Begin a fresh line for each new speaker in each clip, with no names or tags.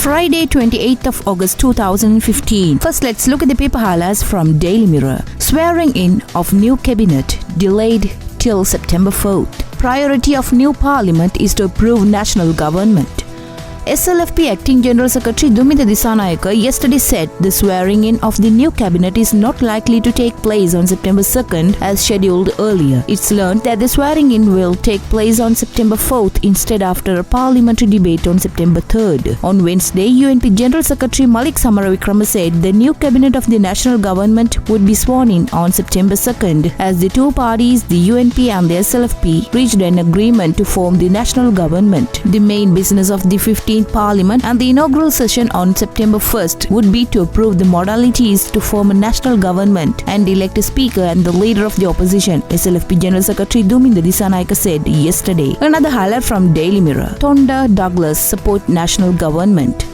Friday, 28th of August 2015. First, let's look at the paper highlights from Daily Mirror. Swearing in of new cabinet delayed till September 4th. Priority of new parliament is to approve national government. SLFP Acting General Secretary Dumita Disanayake yesterday said the swearing-in of the new cabinet is not likely to take place on September 2nd as scheduled earlier. It's learned that the swearing-in will take place on September 4th instead after a parliamentary debate on September 3rd. On Wednesday, UNP General Secretary Malik Samaravikrama said the new cabinet of the national government would be sworn in on September 2nd as the two parties, the UNP and the SLFP, reached an agreement to form the national government. The main business of the 15th Parliament and the inaugural session on September 1st would be to approve the modalities to form a national government and elect a speaker and the leader of the opposition, SLFP General Secretary Dumita Disanayake said yesterday. Another highlight from Daily Mirror. Tonda Douglas support national government.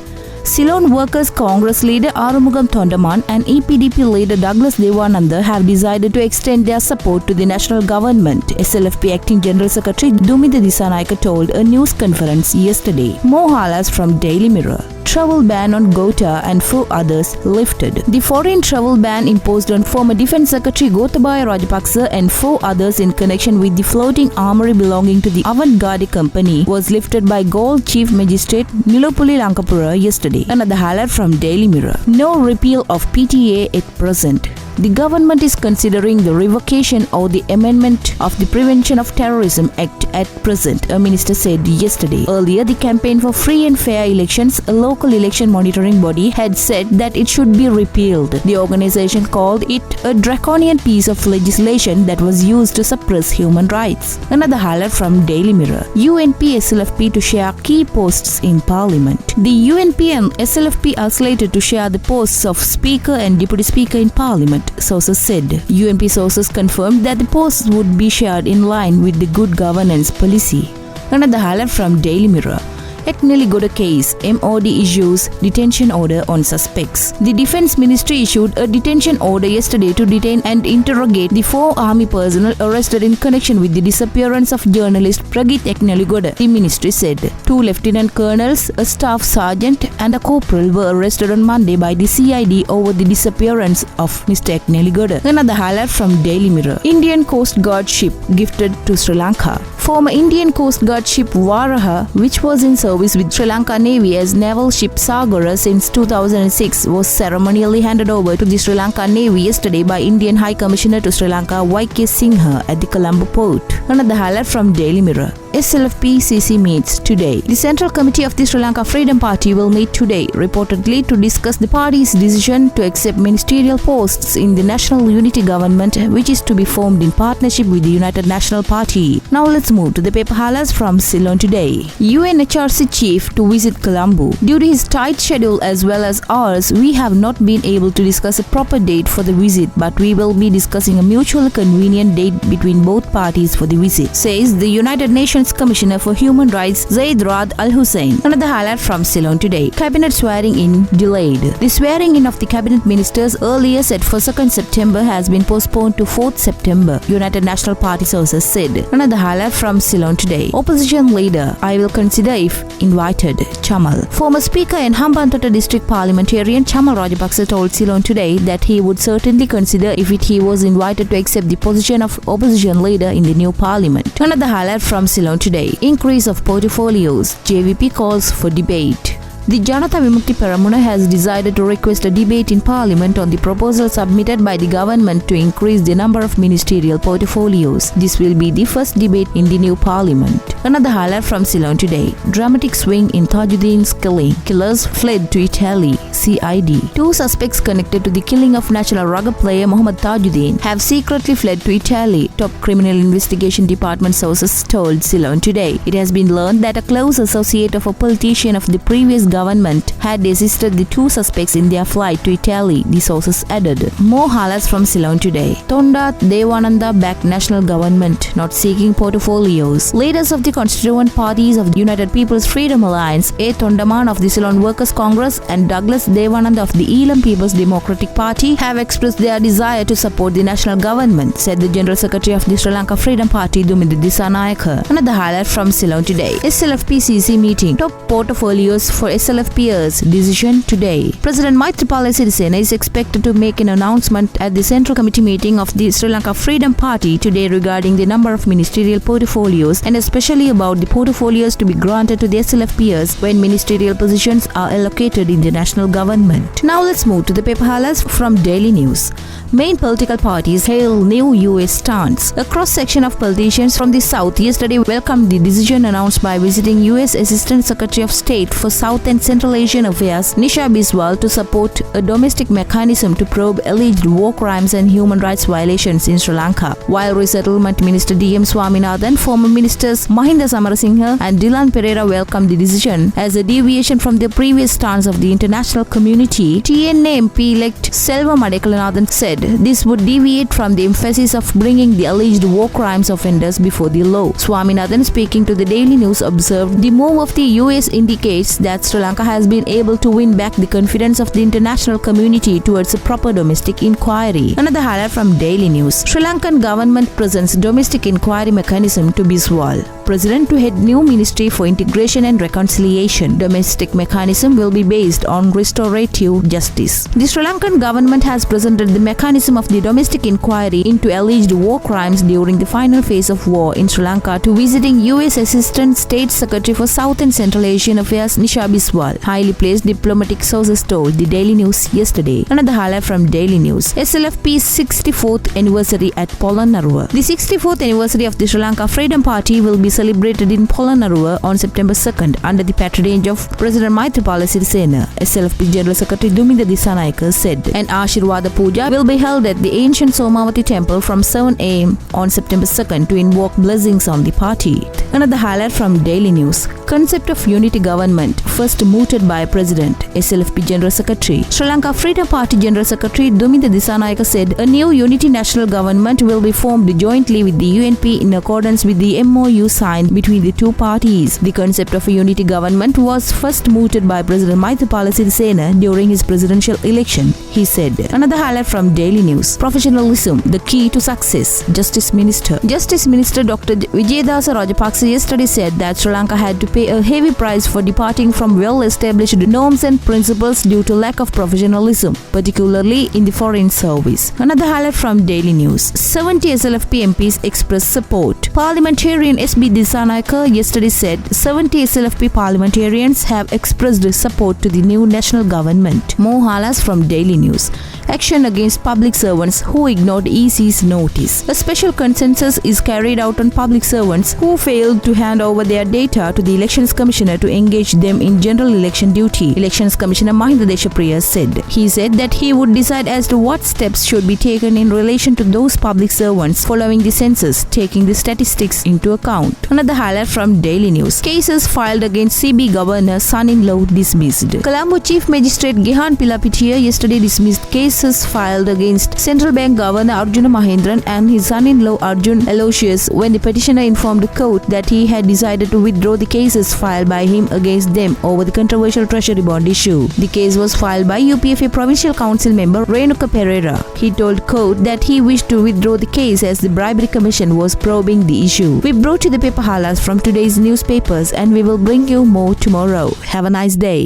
Ceylon Workers Congress leader Arumugam Tondaman and EPDP leader Douglas Devananda have decided to extend their support to the national government, SLFP Acting General Secretary Dumita Disanayake told a news conference yesterday. More highlights from Daily Mirror. Travel ban on Gota and 4 others lifted. The foreign travel ban imposed on former Defence Secretary Gotabaya Rajapaksa and 4 others in connection with the floating armoury belonging to the Athavan company was lifted by Galle Chief Magistrate Nilopuli Lankapura yesterday. Another highlight from Daily Mirror. No repeal of PTA at present. The government is considering the revocation or the amendment of the Prevention of Terrorism Act at present, a minister said yesterday. Earlier, the Campaign for Free and Fair Elections, a local election monitoring body, had said that it should be repealed. The organization called it a draconian piece of legislation that was used to suppress human rights. Another highlight from Daily Mirror. UNP SLFP to share key posts in Parliament. The UNP and SLFP are slated to share the posts of Speaker and Deputy Speaker in Parliament, sources said. UNP sources confirmed that the posts would be shared in line with the good governance policy. Another highlight from Daily Mirror. Ekneligoda case, MOD issues detention order on suspects. The Defence Ministry issued a detention order yesterday to detain and interrogate the 4 army personnel arrested in connection with the disappearance of journalist Pragit Ekneligoda. The ministry said 2 lieutenant colonels, a staff sergeant and a corporal were arrested on Monday by the CID over the disappearance of Mr. Ekneligoda. Another highlight from Daily Mirror. Indian Coast Guard ship gifted to Sri Lanka. Former Indian Coast Guard ship Varaha, which was in service with Sri Lanka Navy as naval ship Sagara since 2006, was ceremonially handed over to the Sri Lanka Navy yesterday by Indian High Commissioner to Sri Lanka Y.K. Singha at the Colombo port. Another highlight from Daily Mirror. SLFP CC meets today. The Central Committee of the Sri Lanka Freedom Party will meet today, reportedly to discuss the party's decision to accept ministerial posts in the National Unity Government, which is to be formed in partnership with the United National Party. Now let's move to the paper highlights from Ceylon today. UNHRC chief to visit Colombo. Due to his tight schedule as well as ours, we have not been able to discuss a proper date for the visit, but we will be discussing a mutually convenient date between both parties for the visit, says the United Nations Commissioner for Human Rights Zaid Rad Al Hussein. Another highlight from Ceylon today. Cabinet swearing-in delayed. The swearing-in of the cabinet ministers earlier set for 2nd September has been postponed to 4th September, United National Party sources said. Another highlight from Ceylon today. Opposition leader, I will consider if invited, Chamal. Former Speaker and Hambantota District Parliamentarian Chamal Rajapaksa told Ceylon today that he would certainly consider if he was invited to accept the position of opposition leader in the new parliament. Another highlight from Ceylon today. Increase of portfolios. JVP calls for debate. The Janata Vimukti Peramuna has decided to request a debate in Parliament on the proposal submitted by the government to increase the number of ministerial portfolios. This will be the first debate in the new Parliament. Another highlight from Ceylon today. Dramatic swing in Tajuddin's killing. Killers fled to Italy. CID. 2 suspects connected to the killing of national rugby player Mohammad Tajuddin have secretly fled to Italy, top criminal investigation department sources told Ceylon today. It has been learned that a close associate of a politician of the previous government had assisted the 2 suspects in their flight to Italy, the sources added. More highlights from Ceylon today. Tonda Devananda backed national government, not seeking portfolios. Leaders of the constituent parties of the United People's Freedom Alliance, A. Tondaman of the Ceylon Workers Congress and Douglas Devanand of the Elam People's Democratic Party have expressed their desire to support the national government, said the General Secretary of the Sri Lanka Freedom Party, Duminda Disanayake. Another highlight from Ceylon today. SLFP-CC meeting. Top portfolios for SLFPers. Decision today. President Maithripala Sirisena is expected to make an announcement at the Central Committee meeting of the Sri Lanka Freedom Party today regarding the number of ministerial portfolios and especially about the portfolios to be granted to the SLFPers when ministerial positions are allocated in the national government. Now let's move to the paper highlights from Daily News. Main political parties hail new US stance. A cross-section of politicians from the South yesterday welcomed the decision announced by visiting US Assistant Secretary of State for South and Central Asian Affairs Nisha Biswal to support a domestic mechanism to probe alleged war crimes and human rights violations in Sri Lanka. While Resettlement Minister D.M. Swaminathan, former ministers Mahinda Samarasinghe and Dylan Pereira welcomed the decision as a deviation from the previous stance of the international community, TNA MP-elect Selva Madekalanathan said this would deviate from the emphasis of bringing the alleged war crimes offenders before the law. Swaminathan, speaking to the Daily News, observed the move of the US indicates that Sri Lanka has been able to win back the confidence of the international community towards a proper domestic inquiry. Another highlight from Daily News. Sri Lankan government presents domestic inquiry mechanism to Biswal. President to head new Ministry for Integration and Reconciliation. Domestic mechanism will be based on restorative justice. The Sri Lankan government has presented the mechanism of the domestic inquiry into alleged war crimes during the final phase of war in Sri Lanka to visiting US Assistant State Secretary for South and Central Asian Affairs Nisha Biswal, highly placed diplomatic sources told the Daily News yesterday. Another highlight from Daily News. SLFP's 64th anniversary at Polonnaruwa. The 64th anniversary of the Sri Lanka Freedom Party will be celebrated in Polonnaruwa on September 2nd under the patronage of President Maithripala Sirisena. SLFP General Secretary Duminda Disanayake said an Ashirwada Puja will be held at the ancient Somawati temple from 7 am on September 2nd to invoke blessings on the party. Another highlight from Daily News. Concept of unity government first mooted by President. SLFP General Secretary. Sri Lanka Freedom Party General Secretary Duminda Disanayake said a new unity national government will be formed jointly with the UNP in accordance with the MOU signed between the two parties. The concept of a unity government was first mooted by President Maithripala Sirisena during his presidential election, he said. Another highlight from Daily News. Professionalism, the key to success. Justice Minister Dr. Vijayadasa Rajapaksa yesterday said that Sri Lanka had to pay a heavy price for departing from well-established norms and principles due to lack of professionalism, particularly in the foreign service. Another highlight from Daily News. 70 SLFP MPs expressed support. Parliamentarian S.B. Disanayake yesterday said 70 SLFP parliamentarians have expressed support to the new national government. More highlights from Daily News. Action against public servants who ignored EC's notice. A special consensus is carried out on public servants who failed to hand over their data to the Elections Commissioner to engage them in general election duty. Elections Commissioner Mahinda Deshapriya said. He said that he would decide as to what steps should be taken in relation to those public servants following the census, taking the statistics into account. Another highlight from Daily News. Cases filed against CB Governor son-in-law dismissed. Colombo Chief Magistrate Gihan Pilapitiya yesterday dismissed cases filed against Central Bank Governor Arjuna Mahendran and his son-in-law Arjun Aloysius when the petitioner informed the court that he had decided to withdraw the cases filed by him against them over the controversial treasury bond issue. The case was filed by UPFA Provincial Council member Renuka Pereira. He told court that he wished to withdraw the case as the Bribery Commission was probing the issue. We brought you the paper highlights from today's newspapers and we will bring you more tomorrow. Have a nice day.